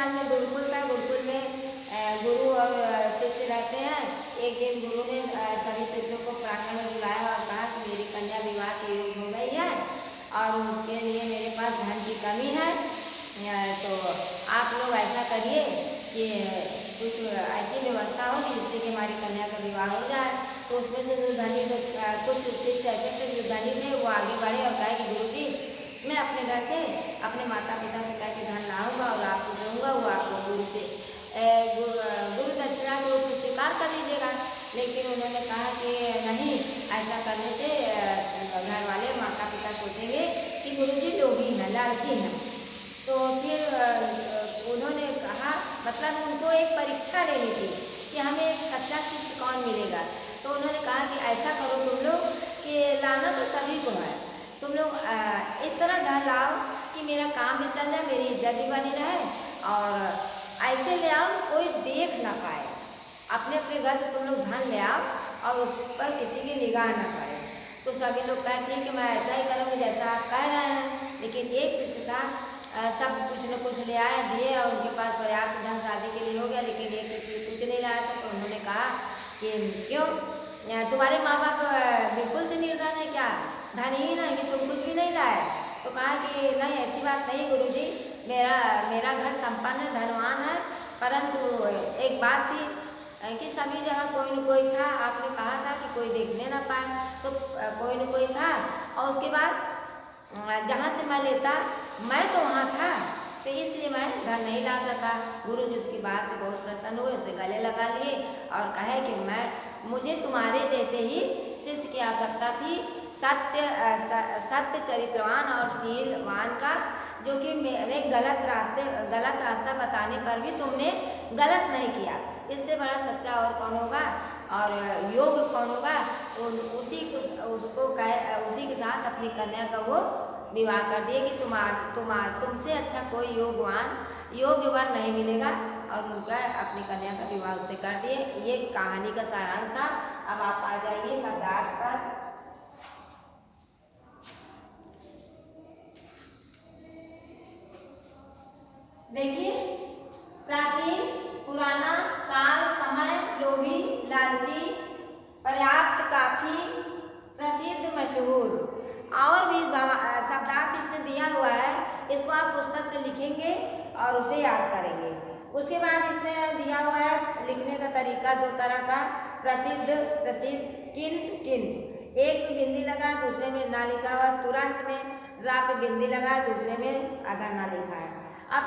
स्थान में गुरुकुल था। गुरुकुल में गुरु और शिष्य रहते हैं। एक दिन गुरु ने सभी शिष्यों को प्रांगण में बुलाया और कहा कि मेरी कन्या विवाह के योग्य हो गई है और उसके लिए मेरे पास धन की कमी है, तो आप लोग ऐसा करिए कि कुछ ऐसी व्यवस्था होगी जिससे कि हमारी कन्या का विवाह हो जाए। तो उसमें से जो धनी कुछ शिष्य ऐसे थे जो धनी थे, वो आगे बढ़े और कहे कि गुरु जी, मैं अपने घर से अपने माता पिता से कह के धन लाऊंगा और आपको दूंगा, वो आपको गुरु से गुरु दक्षिणा के रूप में स्वीकार कर लीजिएगा। लेकिन उन्होंने कहा कि नहीं, ऐसा करने से घर वाले माता पिता सोचेंगे कि गुरु जी लोभी हैं, लालची हैं। तो फिर उन्होंने कहा, मतलब उनको एक परीक्षा लेनी थी कि हमें एक सच्चा शिष्य कौन मिलेगा। तो उन्होंने कहा कि ऐसा करो तुम लोग कि लाना तो सभी को है, तुम लोग इस तरह धन लाओ कि मेरा काम भी चल जाए, मेरी इज्जत भी बनी रहे, और ऐसे ले आओ कोई देख ना पाए। अपने अपने घर से तुम लोग धन ले आओ और उस पर किसी की निगाह ना पड़े। तो सभी लोग कहते हैं कि मैं ऐसा ही करूँगी जैसा आप कह रहे हैं। लेकिन एक शिष्य था, सब कुछ न कुछ ले आए, दिए और उनके पास पर्याप्त धन शादी के लिए हो गया, लेकिन एक शिष्य कुछ नहीं लाया था। तो उन्होंने कहा कि क्यों, तुम्हारे माँ बाप बिल्कुल से निर्धन है क्या, धनहीन है कि तुम कुछ भी नहीं लाए। तो कहा कि नहीं, ऐसी बात नहीं गुरुजी, मेरा घर संपन्न है, धनवान है, परंतु एक बात थी कि सभी जगह कोई न कोई था। आपने कहा था कि कोई देखने ना पाए, तो कोई न कोई था, और उसके बाद जहाँ से मैं लेता मैं तो वहाँ था, तो इसलिए मैं धन नहीं ला सका। गुरु जी उसकी बात से बहुत प्रसन्न हुए, उसे गले लगा लिए और कहे कि मुझे तुम्हारे जैसे ही शिष्य की आवश्यकता थी, सत्य चरित्रवान और शीलवान का, जो कि मेरे गलत रास्ता बताने पर भी तुमने गलत नहीं किया। इससे बड़ा सच्चा और कौन होगा और योग्य कौन होगा। उसी के साथ अपनी कन्या का वो विवाह कर दिए कि तुमसे अच्छा कोई योग्य वर नहीं मिलेगा, और उनका अपनी कन्या का विवाह उससे कर दिए। ये कहानी का सारांश था। अब आप आ जाइए शब्दार्थ पर। देखिए, प्राचीन, पुराना, काल, समय, लोभी, लालची, पर्याप्त, काफी, प्रसिद्ध, मशहूर, और भी शब्दार्थ इसमें दिया हुआ है। इसको आप पुस्तक से लिखेंगे और उसे याद करेंगे। उसके बाद इसमें दिया हुआ है लिखने का तरीका दो तरह का, प्रसिद्ध, किंतु। एक में बिंदी लगा, दूसरे में ना लिखा हुआ, तुरंत में रा पे बिंदी लगा, दूसरे में आधा ना लिखा है। अब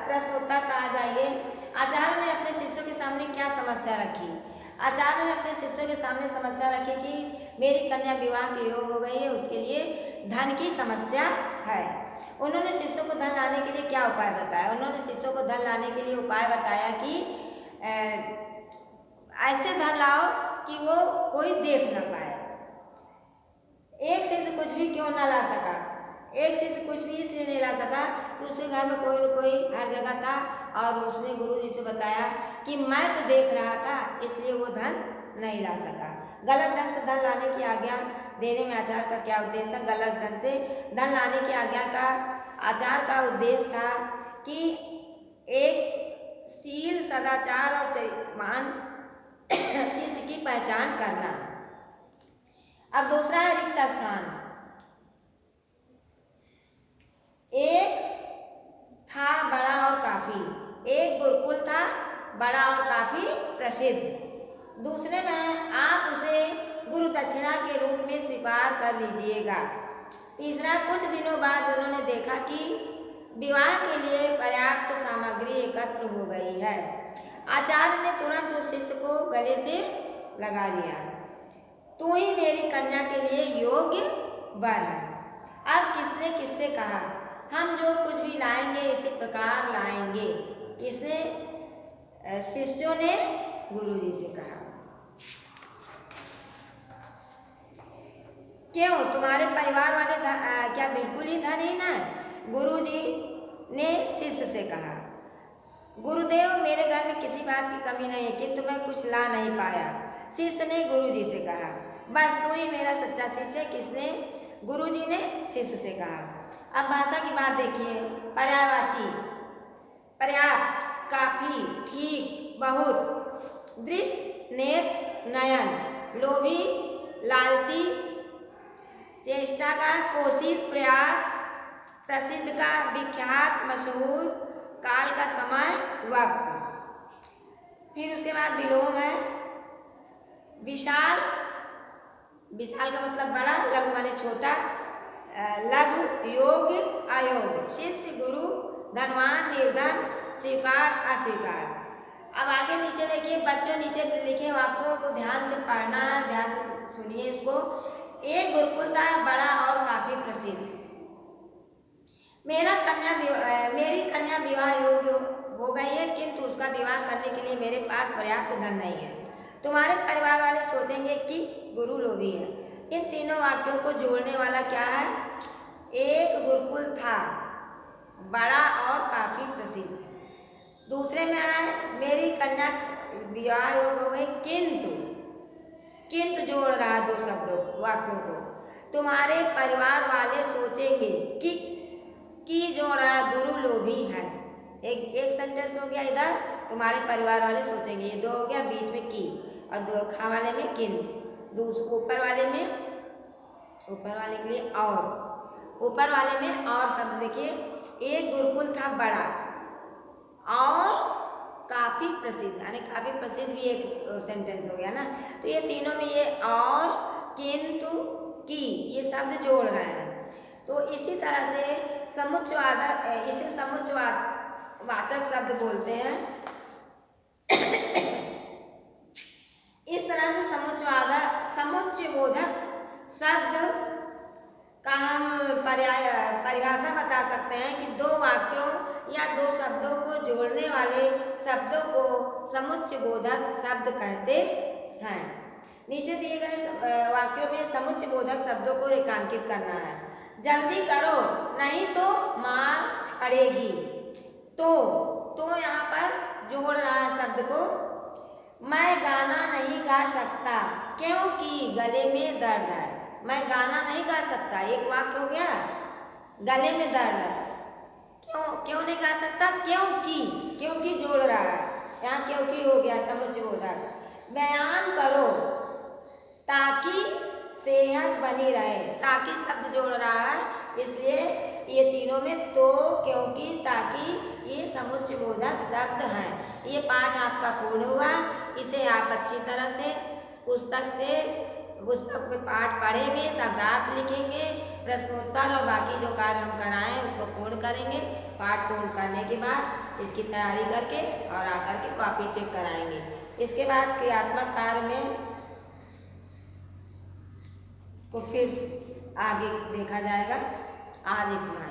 प्रश्नोत्तर पर आ जाइए। आचार्य ने अपने शिष्यों के सामने क्या समस्या रखी। आचार्य ने अपने शिष्यों के सामने समस्या रखी कि मेरी कन्या विवाह के योग्य हो गई है, उसके लिए धन की समस्या है। उन्होंने शिष्यों को धन लाने के लिए क्या उपाय बताया। उन्होंने शिष्यों को धन लाने के लिए उपाय बताया कि ऐसे धन लाओ कि वो कोई देख न पाए। एक शिष्य कुछ भी क्यों ना ला सका, एक शिष्य कुछ भी इसलिए नहीं ला सका कि उसके घर में कोई न कोई हर जगह था, और उसने गुरु जी से बताया कि मैं तो देख रहा था, इसलिए वो धन नहीं ला सका। गलत ढंग से धन लाने की आज्ञा देने में आचार्य का क्या उद्देश्य है। गलत ढंग से धन लाने की आज्ञा का आचार्य का उद्देश्य था कि एक शील, सदाचार और चरित्रवान शिष्य की पहचान करना। अब दूसरा है रिक्त स्थान। एक था बड़ा और काफी, एक गुरुकुल था बड़ा और काफी प्रसिद्ध, दूसरे में आप उसे गुरु दक्षिणा के रूप में स्वीकार कर लीजिएगा। तीसरा, कुछ दिनों बाद उन्होंने देखा कि विवाह के लिए पर्याप्त सामग्री एकत्र हो गई है। आचार्य ने तुरंत उस शिष्य को गले से लगा लिया। तू ही मेरी कन्या के लिए योग्य वर है। अब किसने किससे कहा, हम जो कुछ भी लाएंगे इसी प्रकार लाएंगे। किसने, शिष्यों ने गुरुजी से कहा। क्यों, तुम्हारे परिवार वाले क्या बिल्कुल ही धनहीन है। गुरुजी ने शिष्य से कहा, गुरुदेव मेरे घर में किसी बात की कमी नहीं है, किंतु मैं कुछ ला नहीं पाया। शिष्य ने गुरुजी से कहा, बस तू ही मेरा सच्चा शिष्य है। किसने, गुरुजी ने शिष्य से कहा। अब भाषा की बात देखिए। पर्यायवाची, पर्याप्त, काफी, ठीक, बहुत, दृष्ट, नेत्र, नयन, लोभी, लालची, चेष्टा का, कोशिश, प्रयास, प्रसिद्ध का, विख्यात, मशहूर, काल का, समय, वक्त। फिर उसके बाद विलोम है। विशाल, विशाल का मतलब बड़ा, लघु माने छोटा, लघु, योग्य, अयोग्य, शिष्य, गुरु, धनवान, निर्धन, स्वीकार, अस्वीकार। अब आगे नीचे देखिए बच्चों, नीचे लिखे वाक्यों को ध्यान से पढ़ना, ध्यान से सुनिए इसको। एक गुरुकुल था बड़ा और काफी प्रसिद्ध। मेरी कन्या विवाह योग्य हो गई है, किंतु उसका विवाह करने के लिए मेरे पास पर्याप्त धन नहीं है। तुम्हारे परिवार वाले सोचेंगे कि गुरु लोभी है। इन तीनों वाक्यों को जोड़ने वाला क्या है? एक गुरुकुल था बड़ा और काफी प्रसिद्ध। दूसरे में है मेरी कन्या विवाह योग्य हो गई, किंतु जोड़ रहा है दो शब्दों वाक्यों को। तुम्हारे परिवार वाले सोचेंगे कि जोड़ रहा है, गुरु लोभी है। एक सेंटेंस हो गया इधर, तुम्हारे परिवार वाले सोचेंगे, ये दो हो गया, बीच में की, और दो खा वाले में किंतु, ऊपर वाले के लिए और, ऊपर वाले में और शब्द देखिए। एक गुरुकुल था बड़ा और काफी प्रसिद्ध, यानी काफी प्रसिद्ध भी एक सेंटेंस हो गया ना। तो ये तीनों में ये और, किंतु, की, ये शब्द जोड़ रहे हैं। तो इसी तरह से समुच्चयवाचक, इसे समुच्चयवाचक शब्द बोलते हैं। इस तरह से समुच्चयबोधक शब्द का हम परिभाषा बता सकते हैं कि दो वाक्यों या दो शब्दों को जोड़ने वाले शब्दों को समुच्चयबोधक शब्द कहते हैं। नीचे दिए गए वाक्यों में समुच्चयबोधक शब्दों को रेखांकित करना है। जल्दी करो नहीं तो मार पड़ेगी। तो यहाँ पर जोड़ रहा है शब्द को। मैं गाना नहीं गा सकता क्योंकि गले में दर्द है। मैं गाना नहीं गा सकता, एक वाक्य हो गया, गले में दर्द है। क्यों नहीं गा सकता? क्योंकि जोड़ रहा है, यहाँ क्योंकि हो गया समुच्चयबोधक। व्यायाम करो ताकि सेहत बनी रहे, ताकि शब्द जोड़ रहा है, इसलिए ये तीनों में तो, क्योंकि, ताकि, ये समुच्चयबोधक शब्द हैं। ये पाठ आपका पूर्ण हुआ। इसे आप अच्छी तरह से पुस्तक में पाठ पढ़ेंगे, शब्दार्थ लिखेंगे, प्रश्नोत्तर और बाकी जो कार्य हम कराएं उसको पूर्ण करेंगे। पाठ पूर्ण करने के बाद इसकी तैयारी करके और आकर के कॉपी चेक कराएंगे। इसके बाद क्रियात्मक कार्य में को फिर आगे देखा जाएगा। आज इतना।